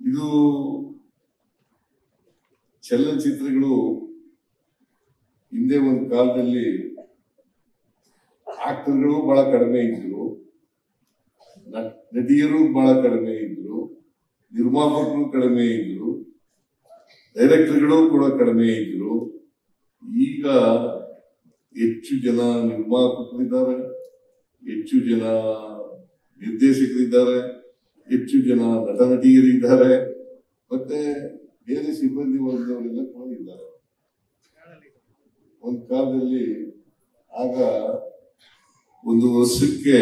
ಇದು ಚಲನಚಿತ್ರಗಳು ಹಿಂದೆ ಒಂದು ಕಾಲದಲ್ಲಿ ಆಕ್ಟರ್ಗಳು ಬಹಳ ಕಡಿಮೆ ಇದ್ರು, ನಟಿಯರು ಬಹಳ ಕಡಿಮೆ ಇದ್ರು, ನಿರ್ಮಾಪಕರು ಕಡಿಮೆ ಇದ್ರು, ಡೈರೆಕ್ಟರ್ಗಳು ಕೂಡ ಕಡಿಮೆ ಇದ್ರು. ಈಗ ಹೆಚ್ಚು ಜನ ನಿರ್ಮಾಪಕರಿದ್ದಾರೆ, ಹೆಚ್ಚು ಜನ ನಿರ್ದೇಶಕರಿದ್ದಾರೆ, ಹೆಚ್ಚು ಜನ ನಟ ನಟಿಯರಿದ್ದಾರೆ, ಮತ್ತೆ ಬೇರೆ ಸಿಬ್ಬಂದಿ ವರ್ಗದವರೆಲ್ಲ ಕೂಡ ಇದ್ದಾರೆ. ಒಂದು ಕಾಲದಲ್ಲಿ ಆಗ ಒಂದು ವರ್ಷಕ್ಕೆ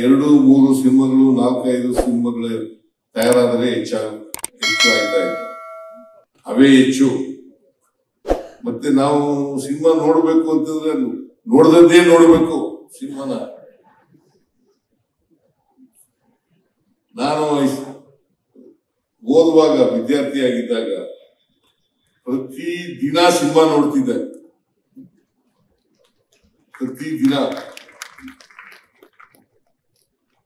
2-3 ಸಿನಿಮಾಗಳು 4-5 ಸಿನಿಮಾಗಳು ತಯಾರಾದರೆ ಹೆಚ್ಚು ಆಯ್ತಾ ಇತ್ತು, ಅವೇ ಹೆಚ್ಚು. ಮತ್ತೆ ನಾವು ಸಿನಿಮಾ ನೋಡ್ಬೇಕು ಅಂತಂದ್ರೆ ನೋಡ್ದದ್ದೇ ನೋಡ್ಬೇಕು ಸಿನಿಮಾನ. ನಾನು ಓದುವಾಗ ವಿದ್ಯಾರ್ಥಿಯಾಗಿದ್ದಾಗ ಪ್ರತಿ ದಿನ ಸಿನಿಮಾ ನೋಡ್ತಿದ್ದೆ, ಪ್ರತಿ ದಿನ.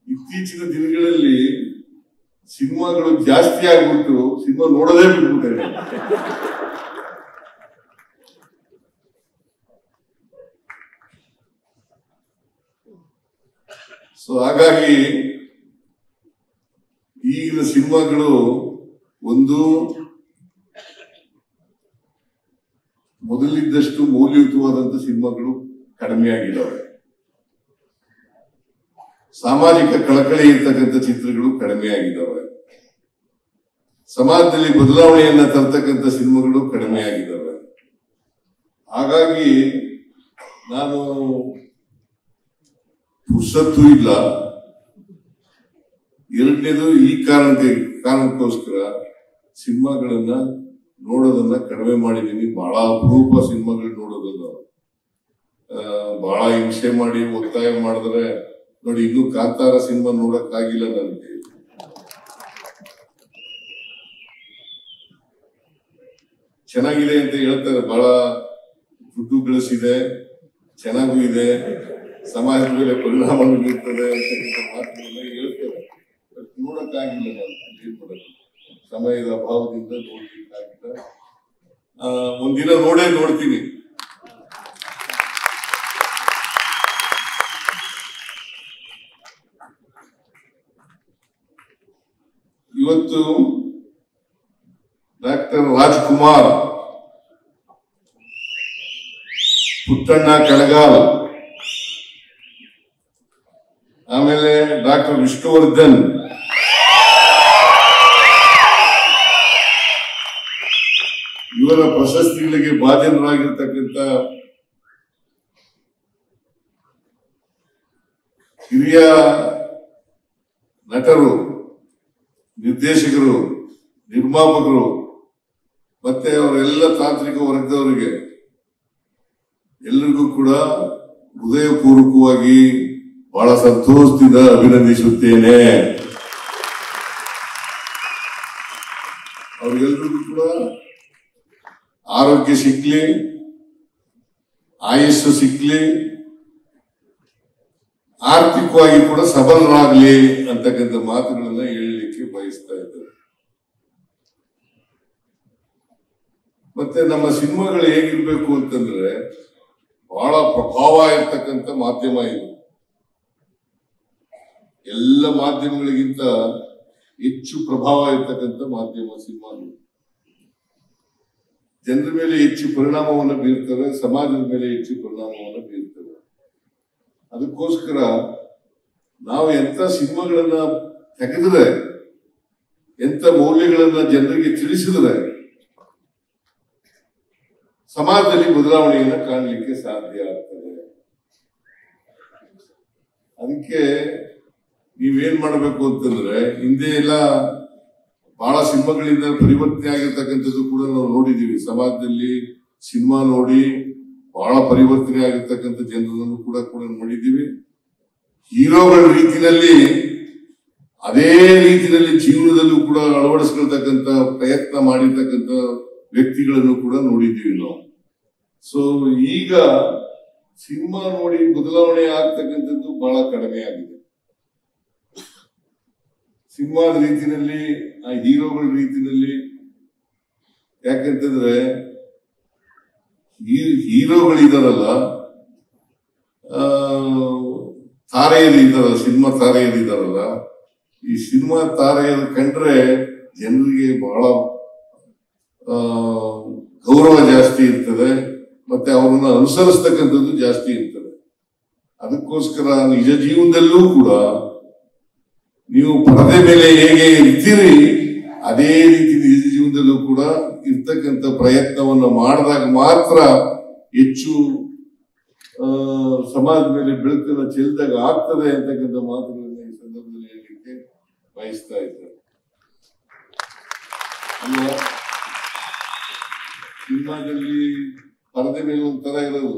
ಇತ್ತೀಚಿನ ದಿನಗಳಲ್ಲಿ ಸಿನಿಮಾಗಳು ಜಾಸ್ತಿ ಆಗ್ಬಿಟ್ಟು ಸಿನಿಮಾ ನೋಡೋದೇ ಬಿಟ್ಬಿಟ್ಟೆ. ಸೊ ಹಾಗಾಗಿ ಈಗಿನ ಸಿನಿಮಾಗಳು ಒಂದು ಮೊದಲಿದ್ದಷ್ಟು ಮೌಲ್ಯಯುತವಾದಂತ ಸಿನಿಮಾಗಳು ಕಡಿಮೆ ಆಗಿದ್ದಾವೆ. ಸಾಮಾಜಿಕ ಕಳಕಳಿ ಇರ್ತಕ್ಕಂಥ ಚಿತ್ರಗಳು ಕಡಿಮೆ ಆಗಿದ್ದಾವೆ. ಸಮಾಜದಲ್ಲಿ ಬದಲಾವಣೆಯನ್ನ ತರ್ತಕ್ಕಂಥ ಸಿನಿಮಾಗಳು ಕಡಿಮೆ ಆಗಿದ್ದಾವೆ. ಹಾಗಾಗಿ ನಾನು ಪುರ್ಸತ್ತು ಇಲ್ಲ. ಎರಡನೇದು ಈ ಕಾರಣಕ್ಕೋಸ್ಕರ ಸಿನಿಮಾಗಳನ್ನ ನೋಡೋದನ್ನ ಕಡಿಮೆ ಮಾಡಿದ್ದೀನಿ. ಬಹಳ ಅಪರೂಪ ಸಿನಿಮಾಗಳು ನೋಡೋದನ್ನ. ಬಹಳ ಹಿಂಸೆ ಮಾಡಿ ಒತ್ತಾಯ ಮಾಡಿದ್ರೆ ನೋಡಿ, ಇನ್ನೂ ಕಾಂತಾರ ಸಿನಿಮಾ ನೋಡಕ್ಕಾಗಿಲ್ಲ ನನಗೆ. ಚೆನ್ನಾಗಿದೆ ಅಂತ ಹೇಳ್ತಾರೆ, ಬಹಳ ದುಡ್ಡು ಗಳಿಸಿದೆ, ಚೆನ್ನಾಗೂ ಇದೆ, ಸಮಾಜದ ಮೇಲೆ ಪರಿಣಾಮ ಬೀರ್ತದೆ ಅಂತ ಮಾತುಗಳನ್ನ ಹೇಳ್ತಾರೆ. ನೋಡಕ್ಕಾಗಿಲ್ಲ ನಾನು, ಸಮಯದ ಅಭಾವದಿಂದ ನೋಡ್ಲಿಕ್ಕಾಗಿಲ್ಲ. ಒಂದಿನ ನೋಡ್ತೀನಿ. ಇವತ್ತು ಡಾಕ್ಟರ್ ರಾಜ್ಕುಮಾರ್, ಪುಟ್ಟಣ್ಣ ಕಣಗಾಲ್, ಆಮೇಲೆ ಡಾಕ್ಟರ್ ವಿಷ್ಣುವರ್ಧನ್, ಇವರ ಪ್ರಶಸ್ತಿಗಳಿಗೆ ಭಾಜನರಾಗಿರ್ತಕ್ಕಂಥ ಹಿರಿಯ ನಟರು, ನಿರ್ದೇಶಕರು, ನಿರ್ಮಾಪಕರು ಮತ್ತೆ ಅವರೆಲ್ಲ ತಾಂತ್ರಿಕ ವರ್ಗದವರಿಗೆ ಎಲ್ಲರಿಗೂ ಕೂಡ ಹೃದಯಪೂರ್ವಕವಾಗಿ ಬಹಳ ಸಂತೋಷದಿಂದ ಅಭಿನಂದಿಸುತ್ತೇನೆ. ಅವ್ರಿಗೆಲ್ಲರಿಗೂ ಕೂಡ ಆರೋಗ್ಯ ಸಿಕ್ಲಿ, ಆಯುಷ್ಯ ಸಿಕ್ಲಿ, ಆರ್ಥಿಕವಾಗಿ ಕೂಡ ಸಬಲರಾಗ್ಲಿ ಅಂತಕ್ಕಂಥ ಮಾತುಗಳನ್ನ ಹೇಳಲಿಕ್ಕೆ ಬಯಸ್ತಾ ಇದ್ದಾರೆ. ಮತ್ತೆ ನಮ್ಮ ಸಿನಿಮಾಗಳು ಹೇಗಿರ್ಬೇಕು ಅಂತಂದ್ರೆ ಬಹಳ ಪ್ರಭಾವ ಇರ್ತಕ್ಕಂಥ ಮಾಧ್ಯಮ ಇದು. ಎಲ್ಲ ಮಾಧ್ಯಮಗಳಿಗಿಂತ ಹೆಚ್ಚು ಪ್ರಭಾವ ಇರ್ತಕ್ಕಂಥ ಮಾಧ್ಯಮ ಸಿನಿಮಾಗಳು. ಜನರ ಮೇಲೆ ಹೆಚ್ಚು ಪರಿಣಾಮವನ್ನು ಬೀರ್ತವೆ, ಸಮಾಜದ ಮೇಲೆ ಹೆಚ್ಚು ಪರಿಣಾಮವನ್ನು ಬೀರ್ತವೆ. ಅದಕ್ಕೋಸ್ಕರ ನಾವು ಎಂತ ಸಿನಿಮಾಗಳನ್ನ ತೆಗೆದ್ರೆ, ಎಂತ ಮೌಲ್ಯಗಳನ್ನ ಜನರಿಗೆ ತಿಳಿಸಿದ್ರೆ ಸಮಾಜದಲ್ಲಿ ಬದಲಾವಣೆಯನ್ನ ಕಾಣಲಿಕ್ಕೆ ಸಾಧ್ಯ ಆಗ್ತದೆ. ಅದಕ್ಕೆ ನೀವೇನ್ ಮಾಡಬೇಕು ಅಂತಂದ್ರೆ, ಹಿಂದೆ ಎಲ್ಲ ಬಹಳ ಸಿನಿಮಾಗಳಿಂದ ಪರಿವರ್ತನೆ ಆಗಿರ್ತಕ್ಕಂಥದ್ದು ಕೂಡ ನಾವು ನೋಡಿದೀವಿ. ಸಮಾಜದಲ್ಲಿ ಸಿನಿಮಾ ನೋಡಿ ಬಹಳ ಪರಿವರ್ತನೆ ಆಗಿರ್ತಕ್ಕಂಥ ಜನರನ್ನು ಕೂಡ ನೋಡಿದ್ದೀವಿ. ಹೀರೋಗಳ ರೀತಿಯಲ್ಲಿ ಅದೇ ರೀತಿಯಲ್ಲಿ ಜೀವನದಲ್ಲೂ ಕೂಡ ಅಳವಡಿಸ್ಕೊಳ್ತಕ್ಕಂಥ ಪ್ರಯತ್ನ ಮಾಡಿರ್ತಕ್ಕಂಥ ವ್ಯಕ್ತಿಗಳನ್ನು ಕೂಡ ನೋಡಿದ್ದೀವಿ ನಾವು. ಸೊ ಈಗ ಸಿನಿಮಾ ನೋಡಿ ಬದಲಾವಣೆ ಆಗ್ತಕ್ಕಂಥದ್ದು ಬಹಳ ಕಡಿಮೆ ಆಗಿದೆ. ಸಿನಿಮಾದ ರೀತಿಯಲ್ಲಿ, ಆ ಹೀರೋಗಳ ರೀತಿಯಲ್ಲಿ. ಯಾಕಂತಂದ್ರೆ ಹೀರೋಗಳಿದಾರಲ್ಲ, ತಾರೆಯರಿದ್ದಾರಲ್ಲ, ಸಿನಿಮಾ ತಾರೆಯರಿದ್ದಾರಲ್ಲ, ಈ ಸಿನಿಮಾ ತಾರೆಯರು ಕಂಡ್ರೆ ಜನರಿಗೆ ಬಹಳ ಗೌರವ ಜಾಸ್ತಿ ಇರ್ತದೆ, ಮತ್ತೆ ಅವ್ರನ್ನ ಅನುಸರಿಸ್ತಕ್ಕಂಥದ್ದು ಜಾಸ್ತಿ ಇರ್ತದೆ. ಅದಕ್ಕೋಸ್ಕರ ನಿಜ ಜೀವನದಲ್ಲೂ ಕೂಡ ನೀವು ಪರದೆ ಮೇಲೆ ಹೇಗೆ ಇರ್ತೀರಿ ಅದೇ ರೀತಿ ನಿಜ ಜೀವನದಲ್ಲೂ ಕೂಡ ಇರ್ತಕ್ಕಂಥ ಪ್ರಯತ್ನವನ್ನ ಮಾಡಿದಾಗ ಮಾತ್ರ ಹೆಚ್ಚು ಸಮಾಜದ ಮೇಲೆ ಬೆಳಕನ್ನು ಚೆಲ್ಲಿದಾಗ ಆಗ್ತದೆ ಅಂತಕ್ಕಂಥ ಮಾತುಗಳನ್ನ ಈ ಸಂದರ್ಭದಲ್ಲಿ ಹೇಳಲಿಕ್ಕೆ ಬಯಸ್ತಾ ಇದ್ದಾರೆ. ಅಲ್ವಾ, ಸಿನಿಮಾದಲ್ಲಿ ಪರದೆ ಮೇಲೆ ಒಂಥರ ಇರೋದು,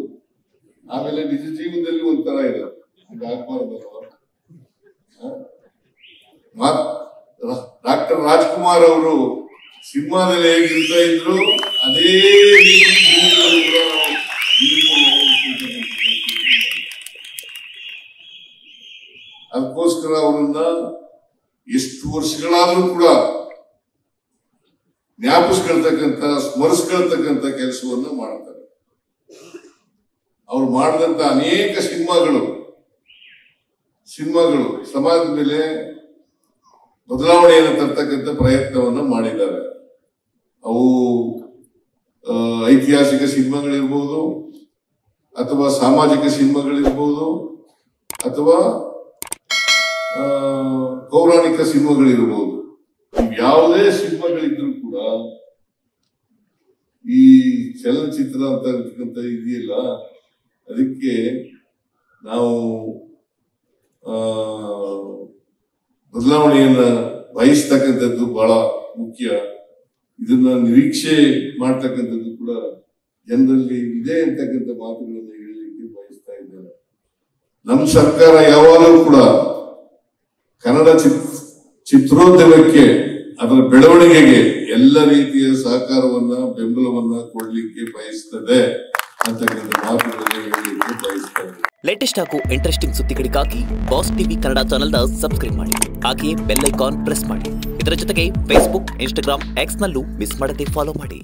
ಆಮೇಲೆ ನಿಜ ಜೀವನದಲ್ಲಿ ಒಂಥರ ಇರೋದು, ಹಾಗಾಗಬಾರ್ದಲ್ವ? ಡಾಕ್ಟರ್ ರಾಜ್ಕುಮಾರ್ ಅವರು ಸಿನಿಮಾದಲ್ಲಿ ಹೇಗಿರ್ತಾ ಇದ್ರು ಅದೇ ರೀತಿ ಅದಕ್ಕೋಸ್ಕರ ಅವರನ್ನ ಎಷ್ಟು ವರ್ಷಗಳಾದ್ರೂ ಕೂಡ ಜ್ಞಾಪಿಸ್ಕೊಳ್ತಕ್ಕಂಥ, ಸ್ಮರಿಸ್ಕೊಳ್ತಕ್ಕಂಥ ಕೆಲಸವನ್ನ ಮಾಡ್ತಾರೆ. ಅವ್ರು ಮಾಡಿದಂತ ಅನೇಕ ಸಿನಿಮಾಗಳು ಸಮಾಜದ ಮೇಲೆ ಬದಲಾವಣೆಯನ್ನು ತರ್ತಕ್ಕಂಥ ಪ್ರಯತ್ನವನ್ನ ಮಾಡಿದ್ದಾರೆ. ಅವು ಐತಿಹಾಸಿಕ ಸಿನಿಮಾಗಳಿರ್ಬೋದು, ಅಥವಾ ಸಾಮಾಜಿಕ ಸಿನಿಮಾಗಳಿರ್ಬೋದು, ಅಥವಾ ಪೌರಾಣಿಕ ಸಿನಿಮಾಗಳಿರ್ಬೋದು. ಯಾವುದೇ ಸಿನಿಮಾಗಳಿದ್ರು ಕೂಡ ಈ ಚಲನಚಿತ್ರ ಅಂತ ಇದೆಯಲ್ಲ, ಅದಕ್ಕೆ ನಾವು ಬದಲಾವಣೆಯನ್ನ ಬಯಸ್ತಕ್ಕಂಥದ್ದು ಬಹಳ ಮುಖ್ಯ. ಇದನ್ನ ನಿರೀಕ್ಷೆ ಮಾಡ್ತಕ್ಕಂಥದ್ದು ಕೂಡ ಜನರಲ್ಲಿ ಇದೆ ಅಂತಕ್ಕಂಥ ಮಾತುಗಳನ್ನು ಹೇಳಲಿಕ್ಕೆ ಬಯಸ್ತಾ ಇದ್ದಾರೆ. ನಮ್ಮ ಸರ್ಕಾರ ಯಾವಾಗಲೂ ಕೂಡ ಕನ್ನಡ ಚಿತ್ರೋದ್ಯಮಕ್ಕೆ, ಅದರ ಬೆಳವಣಿಗೆಗೆ ಎಲ್ಲ ರೀತಿಯ ಸಹಕಾರವನ್ನ, ಬೆಂಬಲವನ್ನ ಕೊಡ್ಲಿಕ್ಕೆ ಬಯಸ್ತದೆ ಅಂತಕ್ಕಂಥ ಮಾತುಗಳನ್ನು ಹೇಳಲಿಕ್ಕೆ ಬಯಸ್ತಾ ಇದ್ದಾರೆ. ಲೇಟೆಸ್ಟ್ ಹಾಗೂ ಇಂಟ್ರೆಸ್ಟಿಂಗ್ ಸುದ್ದಿಗಳಿಗಾಗಿ ಬಾಸ್ ಟಿವಿ ಕನ್ನಡ ಚಾನೆಲ್ನ ಸಬ್ಸ್ಕ್ರೈಬ್ ಮಾಡಿ. ಹಾಗೆಯೇ ಬೆಲ್ ಐಕಾನ್ ಪ್ರೆಸ್ ಮಾಡಿ. ಇದರ ಜೊತೆಗೆ ಫೇಸ್ಬುಕ್, ಇನ್ಸ್ಟಾಗ್ರಾಮ್, ಎಕ್ಸ್ ನಲ್ಲೂ ಮಿಸ್ ಮಾಡದೆ ಫಾಲೋ ಮಾಡಿ.